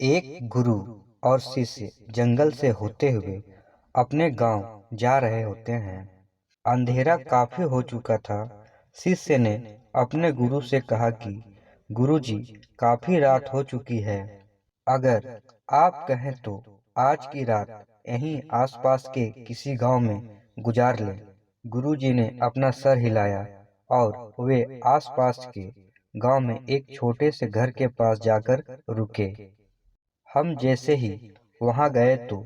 एक गुरु और शिष्य जंगल से होते हुए अपने गांव जा रहे होते हैं। अंधेरा काफी हो चुका था। शिष्य ने अपने गुरु से कहा कि गुरुजी, काफी रात हो चुकी है। अगर आप कहें तो आज की रात यहीं आसपास के किसी गांव में गुजार लें। गुरुजी ने अपना सर हिलाया और वे आसपास के गांव में एक छोटे से घर के पास जाकर रुके। हम जैसे ही वहां गए तो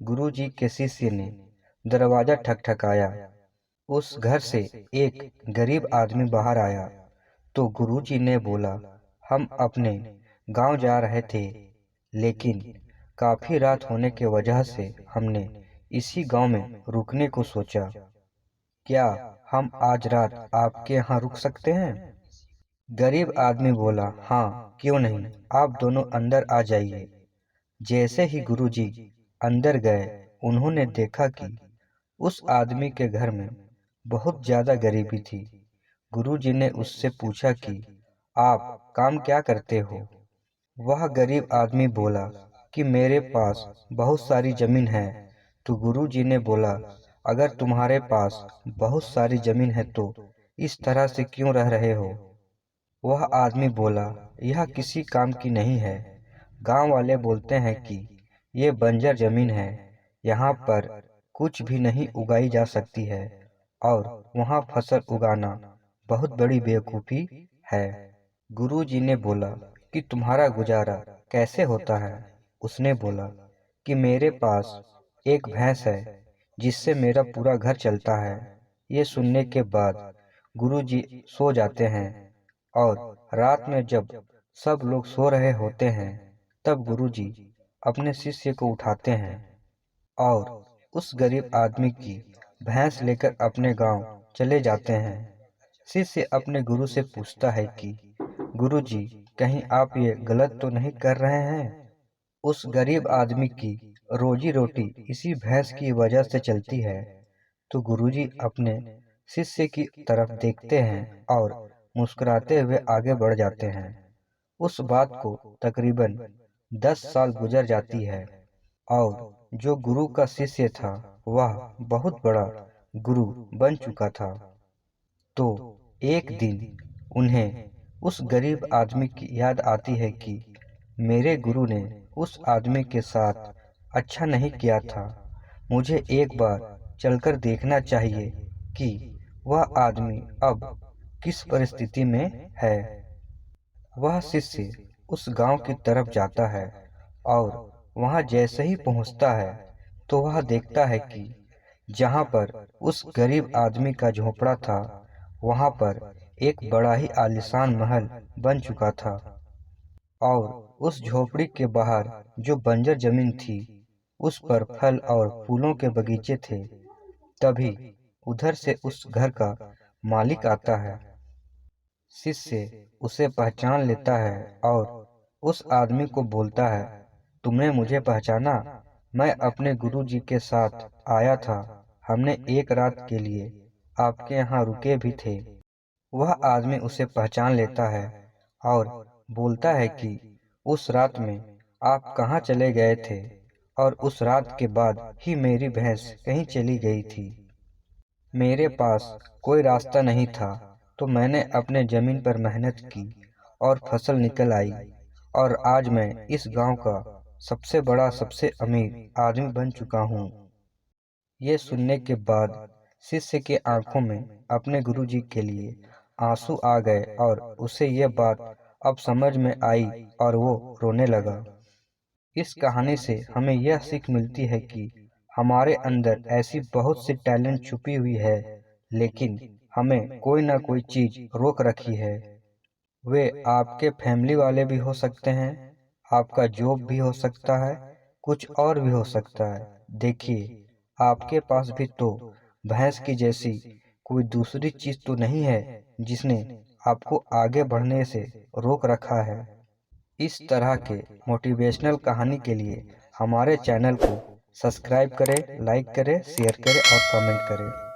गुरुजी के शिष्य ने दरवाजा ठकठकाया। उस घर से एक गरीब आदमी बाहर आया तो गुरुजी ने बोला, हम अपने गांव जा रहे थे, लेकिन काफी रात होने की वजह से हमने इसी गांव में रुकने को सोचा। क्या हम आज रात आपके यहाँ रुक सकते हैं? गरीब आदमी बोला, हाँ क्यों नहीं, आप दोनों अंदर आ जाइए। जैसे ही गुरुजी अंदर गए, उन्होंने देखा कि उस आदमी के घर में बहुत ज्यादा गरीबी थी। गुरुजी ने उससे पूछा कि आप काम क्या करते हो? वह गरीब आदमी बोला कि मेरे पास बहुत सारी जमीन है। तो गुरुजी ने बोला, अगर तुम्हारे पास बहुत सारी जमीन है तो इस तरह से क्यों रह रहे हो? वह आदमी बोला, यह किसी काम की नहीं है। गांव वाले बोलते हैं कि ये बंजर जमीन है, यहाँ पर कुछ भी नहीं उगाई जा सकती है और वहाँ फसल उगाना बहुत बड़ी बेवकूफ़ी है। गुरुजी ने बोला कि तुम्हारा गुजारा कैसे होता है? उसने बोला कि मेरे पास एक भैंस है जिससे मेरा पूरा घर चलता है। ये सुनने के बाद गुरुजी सो जाते हैं और रात में जब सब लोग सो रहे होते हैं तब गुरुजी अपने शिष्य को उठाते हैं और उस गरीब आदमी की भैंस लेकर अपने गांव चले जाते हैं। शिष्य अपने गुरु से पूछता है कि गुरुजी, कहीं आप ये गलत तो नहीं कर रहे हैं? उस गरीब आदमी की रोजी रोटी इसी भैंस की वजह से चलती है। तो गुरुजी अपने शिष्य की तरफ देखते हैं और मुस्कुराते हुए आगे बढ़ जाते हैं। उस बात को तकरीबन 10 साल गुजर जाती है और जो गुरु का शिष्य था वह बहुत बड़ा गुरु बन चुका था। तो एक दिन उन्हें उस गरीब आदमी की याद आती है कि मेरे गुरु ने उस आदमी के साथ अच्छा नहीं किया था। मुझे एक बार चलकर देखना चाहिए कि वह आदमी अब किस परिस्थिति में है। वह शिष्य उस गांव की तरफ जाता है और वहां जैसे ही पहुंचता है तो वह देखता है कि जहां पर उस गरीब आदमी का झोपड़ा था वहां पर एक बड़ा ही आलीशान महल बन चुका था और उस झोपड़ी के बाहर जो बंजर जमीन थी उस पर फल और फूलों के बगीचे थे। तभी उधर से उस घर का मालिक आता है। शिष्य उसे पहचान लेता है और उस आदमी को बोलता है, तुमने मुझे पहचाना? मैं अपने गुरुजी के साथ आया था। हमने एक रात के लिए आपके यहाँ रुके भी थे। वह आदमी उसे पहचान लेता है और बोलता है कि उस रात में आप कहाँ चले गए थे और उस रात के बाद ही मेरी भैंस कहीं चली गई थी। मेरे पास कोई रास्ता नहीं था तो मैंने अपने जमीन पर मेहनत की और फसल निकल आई और आज मैं इस गांव का सबसे बड़ा, सबसे अमीर आदमी बन चुका हूँ। ये सुनने के बाद शिष्य के आंखों में अपने गुरुजी के लिए आंसू आ गए और उसे यह बात अब समझ में आई और वो रोने लगा। इस कहानी से हमें यह सीख मिलती है कि हमारे अंदर ऐसी बहुत सी टैलेंट छुपी हुई है, लेकिन हमें कोई ना कोई चीज रोक रखी है। वे आपके फैमिली वाले भी हो सकते हैं, आपका जॉब भी हो सकता है, कुछ और भी हो सकता है। देखिए, आपके पास भी तो भैंस की जैसी कोई दूसरी चीज तो नहीं है जिसने आपको आगे बढ़ने से रोक रखा है। इस तरह के मोटिवेशनल कहानी के लिए हमारे चैनल को सब्सक्राइब करें, लाइक करें, शेयर करें और कमेंट करें।